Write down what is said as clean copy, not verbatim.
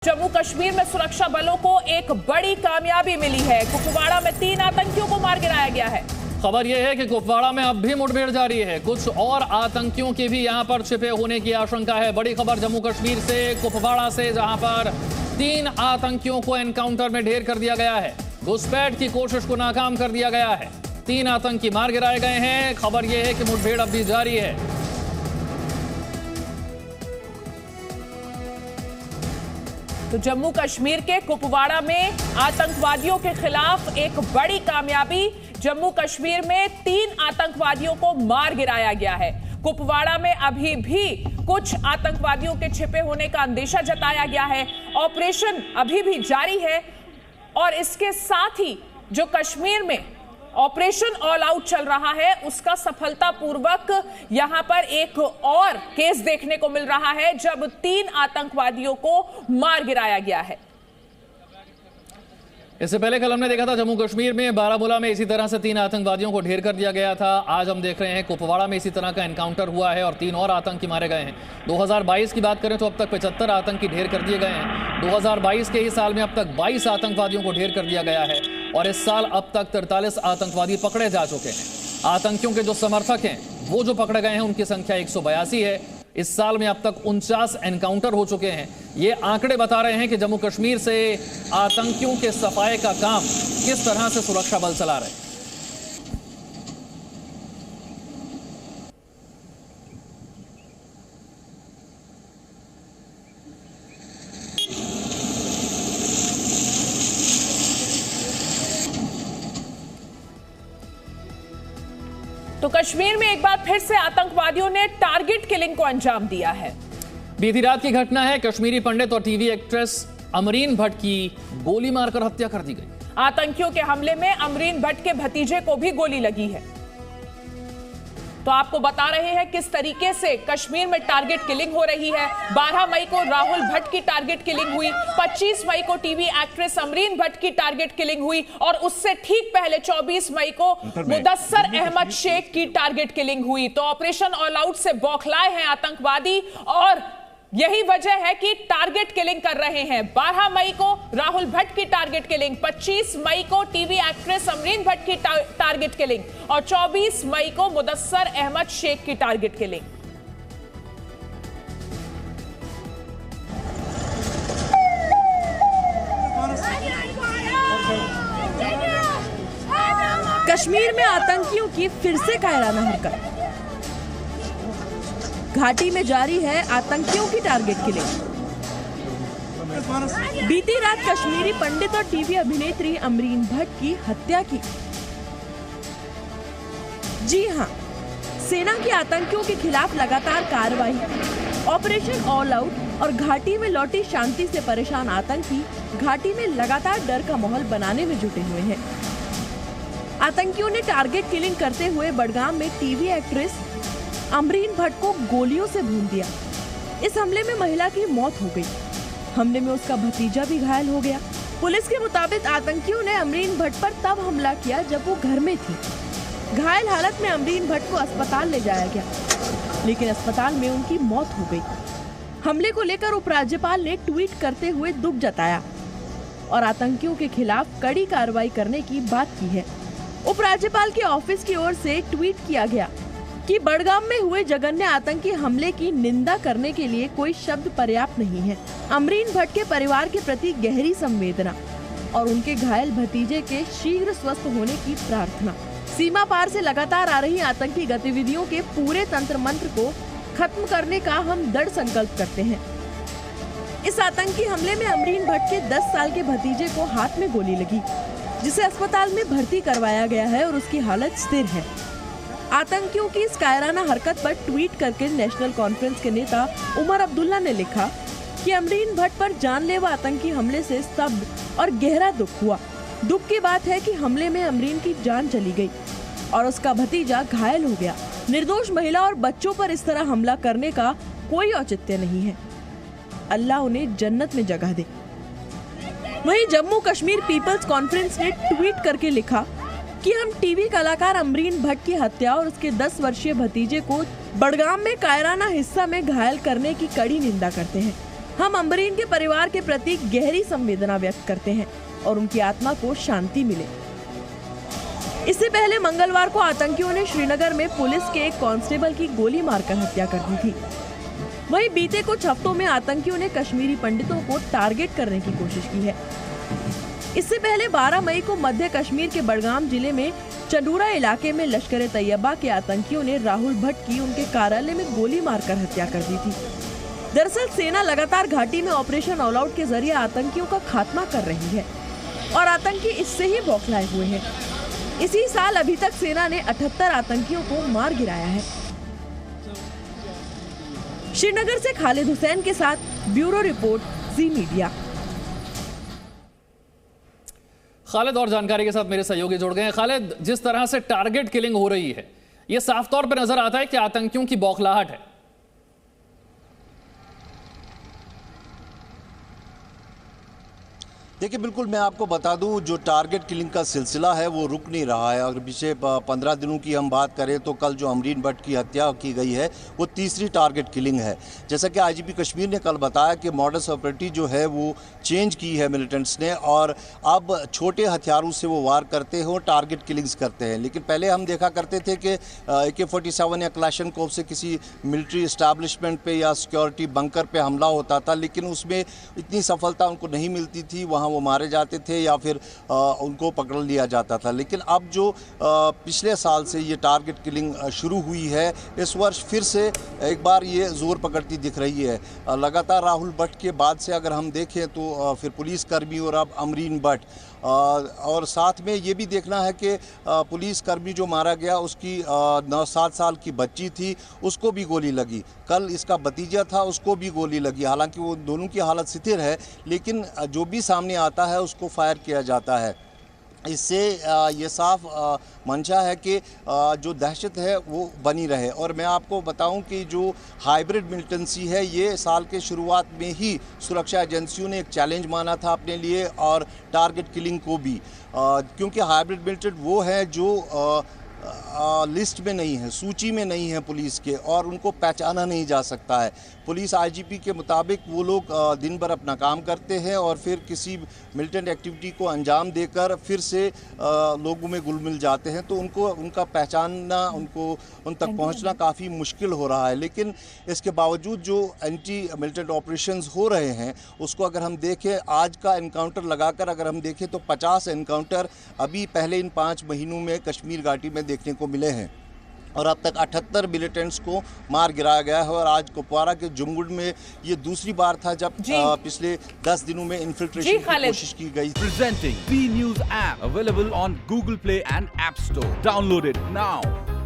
जम्मू कश्मीर में सुरक्षा बलों को एक बड़ी कामयाबी मिली है। कुपवाड़ा में 3 आतंकियों को मार गिराया गया है। खबर यह है कि कुपवाड़ा में अब भी मुठभेड़ जारी है। कुछ और आतंकियों के भी यहां पर छिपे होने की आशंका है। बड़ी खबर जम्मू कश्मीर से, कुपवाड़ा से, जहां पर 3 आतंकियों को एनकाउंटर में ढेर कर दिया गया है। घुसपैठ की कोशिश को नाकाम कर दिया गया है। 3 आतंकी मार गिराए गए हैं। खबर यह है कि मुठभेड़ अब भी जारी है। तो जम्मू कश्मीर के कुपवाड़ा में आतंकवादियों के खिलाफ एक बड़ी कामयाबी। जम्मू कश्मीर में 3 आतंकवादियों को मार गिराया गया है। कुपवाड़ा में अभी भी कुछ आतंकवादियों के छिपे होने का अंदेशा जताया गया है। ऑपरेशन अभी भी जारी है और इसके साथ ही जो कश्मीर में ऑपरेशन ऑल आउट चल रहा है उसका सफलतापूर्वक यहां पर एक और केस देखने को मिल रहा है जब 3 आतंकवादियों को मार गिराया गया है। इससे पहले कल हमने देखा था जम्मू कश्मीर में बारामूला में इसी तरह से 3 आतंकवादियों को ढेर कर दिया गया था। आज हम देख रहे हैं कुपवाड़ा में इसी तरह का एनकाउंटर हुआ है और 3 और आतंकी मारे गए हैं। 2022 की बात करें तो अब तक 75 आतंकी ढेर कर दिए गए हैं। 2022 के ही साल में अब तक 22 आतंकवादियों को ढेर कर दिया गया है और इस साल अब तक 43 आतंकवादी पकड़े जा चुके हैं। आतंकियों के जो समर्थक हैं वो जो पकड़े गए हैं उनकी संख्या 182 है। इस साल में अब तक 49 एनकाउंटर हो चुके हैं। ये आंकड़े बता रहे हैं कि जम्मू कश्मीर से आतंकियों के सफाए का काम किस तरह से सुरक्षा बल चला रहे हैं। तो कश्मीर में एक बार फिर से आतंकवादियों ने टारगेट किलिंग को अंजाम दिया है। बीती रात की घटना है। कश्मीरी पंडित और टीवी एक्ट्रेस अमरीन भट्ट की गोली मारकर हत्या कर दी गई। आतंकियों के हमले में अमरीन भट्ट के भतीजे को भी गोली लगी है। तो आपको बता रहे हैं किस तरीके से कश्मीर में टारगेट किलिंग हो रही है। 12 मई को राहुल भट्ट की टारगेट किलिंग हुई। 25 मई को टीवी एक्ट्रेस अमरीन भट्ट की टारगेट किलिंग हुई और उससे ठीक पहले 24 मई को मुदस्सर अहमद शेख की टारगेट किलिंग हुई। तो ऑपरेशन ऑल आउट से बौखलाए हैं आतंकवादी और यही वजह है कि टारगेट किलिंग कर रहे हैं। 12 मई को राहुल भट्ट की टारगेट किलिंग, 25 मई को टीवी एक्ट्रेस अमरीन भट्ट की टारगेट किलिंग और 24 मई को मुदस्सर अहमद शेख की टारगेट किलिंग। कश्मीर में आतंकियों की फिर से कायराना हरकत। घाटी में जारी है आतंकियों की टारगेट किलिंग। बीती रात कश्मीरी पंडित और टीवी अभिनेत्री अमरीन भट्ट की हत्या की। जी हां, सेना की आतंकियों के खिलाफ लगातार कार्रवाई, ऑपरेशन ऑल आउट और घाटी में लौटी शांति से परेशान आतंकी घाटी में लगातार डर का माहौल बनाने में जुटे हुए हैं। आतंकियों ने टारगेट किलिंग करते हुए बडगाम में टीवी एक्ट्रेस अमरीन भट्ट को गोलियों से भून दिया। इस हमले में महिला की मौत हो गई। हमले में उसका भतीजा भी घायल हो गया। पुलिस के मुताबिक आतंकियों ने अमरीन भट्ट पर तब हमला किया जब वो घर में थी। घायल हालत में अमरीन भट्ट को अस्पताल ले जाया गया, लेकिन अस्पताल में उनकी मौत हो गई। हमले को लेकर उपराज्यपाल ने ट्वीट करते हुए दुख जताया और आतंकियों के खिलाफ कड़ी कार्रवाई करने की बात की है। उपराज्यपाल के ऑफिस की ओर से ट्वीट किया गया कि बडगाम में हुए जघन्य आतंकी हमले की निंदा करने के लिए कोई शब्द पर्याप्त नहीं है। अमरीन भट्ट के परिवार के प्रति गहरी संवेदना और उनके घायल भतीजे के शीघ्र स्वस्थ होने की प्रार्थना। सीमा पार से लगातार आ रही आतंकी गतिविधियों के पूरे तंत्र मंत्र को खत्म करने का हम दृढ़ संकल्प करते हैं। इस आतंकी हमले में अमरीन भट्ट के 10 साल के भतीजे को हाथ में गोली लगी, जिसे अस्पताल में भर्ती करवाया गया है और उसकी हालत स्थिर है। आतंकियों की इस कायराना हरकत पर ट्वीट करके नेशनल कॉन्फ्रेंस के नेता उमर अब्दुल्ला ने लिखा कि अमरीन भट्ट पर जानलेवा आतंकी हमले से स्तब्ध और गहरा दुख हुआ। दुख की बात है कि हमले में अमरीन की जान चली गई और उसका भतीजा घायल हो गया। निर्दोष महिला और बच्चों पर इस तरह हमला करने का कोई औचित्य नहीं है। अल्लाह उन्हें जन्नत में जगह दे। वहीं जम्मू कश्मीर पीपल्स कॉन्फ्रेंस ने ट्वीट करके लिखा कि हम टीवी कलाकार अमरीन भट्ट की हत्या और उसके 10 वर्षीय भतीजे को बडगाम में कायराना हिस्सा में घायल करने की कड़ी निंदा करते हैं। हम अमरीन के परिवार के प्रति गहरी संवेदना व्यक्त करते हैं और उनकी आत्मा को शांति मिले। इससे पहले मंगलवार को आतंकियों ने श्रीनगर में पुलिस के एक कांस्टेबल की गोली मारकर हत्या कर दी थी। वहीं बीते कुछ हफ्तों में आतंकियों ने कश्मीरी पंडितों को टारगेट करने की कोशिश की है। इससे पहले 12 मई को मध्य कश्मीर के बडगाम जिले में चंडूरा इलाके में लश्कर ए तैयबा के आतंकियों ने राहुल भट्ट की उनके कार्यालय में गोली मारकर हत्या कर दी थी। दरअसल सेना लगातार घाटी में ऑपरेशन ऑल आउट के जरिए आतंकियों का खात्मा कर रही है और आतंकी इससे ही बौखलाए हुए हैं। इसी साल अभी तक सेना ने 78 आतंकियों को मार गिराया है। श्रीनगर से खालिद हुसैन के साथ ब्यूरो रिपोर्ट, जी मीडिया। खालिद और जानकारी के साथ मेरे सहयोगी जुड़ गए हैं। खालिद, जिस तरह से टारगेट किलिंग हो रही है, यह साफ तौर पर नजर आता है कि आतंकियों की बौखलाहट है। देखिए, बिल्कुल मैं आपको बता दूं, जो टारगेट किलिंग का सिलसिला है वो रुक नहीं रहा है। अगर पिछले 15 दिनों की हम बात करें तो कल जो अमरीन भट्ट की हत्या की गई है वो तीसरी टारगेट किलिंग है। जैसा कि आईजीपी कश्मीर ने कल बताया कि मॉडस ऑपरेटी जो है वो चेंज की है मिलिटेंट्स ने, और अब छोटे हथियारों से वो वार करते हैं और टारगेट किलिंग्स करते हैं। लेकिन पहले हम देखा करते थे कि AK-47 या क्लाशनकोव से किसी मिलिट्री इस्टेब्लिशमेंट पे या सिक्योरिटी बंकर पे हमला होता था, लेकिन उसमें इतनी सफलता उनको नहीं मिलती थी, वहाँ वो मारे जाते थे या फिर उनको पकड़ लिया जाता था। लेकिन अब जो पिछले साल से ये टारगेट किलिंग शुरू हुई है, इस वर्ष फिर से एक बार ये जोर पकड़ती दिख रही है। लगातार राहुल भट्ट के बाद से अगर हम देखें तो फिर पुलिसकर्मी और अब अमरीन भट्ट, और साथ में ये भी देखना है कि पुलिसकर्मी जो मारा गया उसकी 9-7 साल की बच्ची थी, उसको भी गोली लगी। कल इसका भतीजा था, उसको भी गोली लगी। हालांकि वो दोनों की हालत स्थिर है, लेकिन जो भी सामने आता है उसको फायर किया जाता है। इससे ये साफ मंशा है कि जो दहशत है वो बनी रहे। और मैं आपको बताऊं कि जो हाइब्रिड मिलिटेंसी है, ये साल के शुरुआत में ही सुरक्षा एजेंसियों ने एक चैलेंज माना था अपने लिए, और टारगेट किलिंग को भी, क्योंकि हाइब्रिड मिलिटेंट वो है जो लिस्ट में नहीं है, सूची में नहीं है पुलिस के, और उनको पहचाना नहीं जा सकता है। पुलिस आईजीपी के मुताबिक वो लोग दिन भर अपना काम करते हैं और फिर किसी मिलिटेंट एक्टिविटी को अंजाम देकर फिर से लोगों में घुल मिल जाते हैं, तो उनका पहचानना, उन तक पहुंचना काफ़ी मुश्किल हो रहा है। लेकिन इसके बावजूद जो एंटी मिलिटेंट ऑपरेशंस हो रहे हैं, उसको अगर हम देखें, आज का एनकाउंटर लगाकर अगर हम देखें तो 50 एनकाउंटर अभी पहले इन 5 महीनों में कश्मीर घाटी में देखने को मिले हैं, और अब तक 78 मिलिटेंट्स को मार गिराया गया है। और आज कुपवारा के जुमगुड़ में ये दूसरी बार था जब पिछले 10 दिनों में इन्फिल्ट्रेशन की कोशिश की गई। Presenting B News app available on Google Play and App Store. Download it now.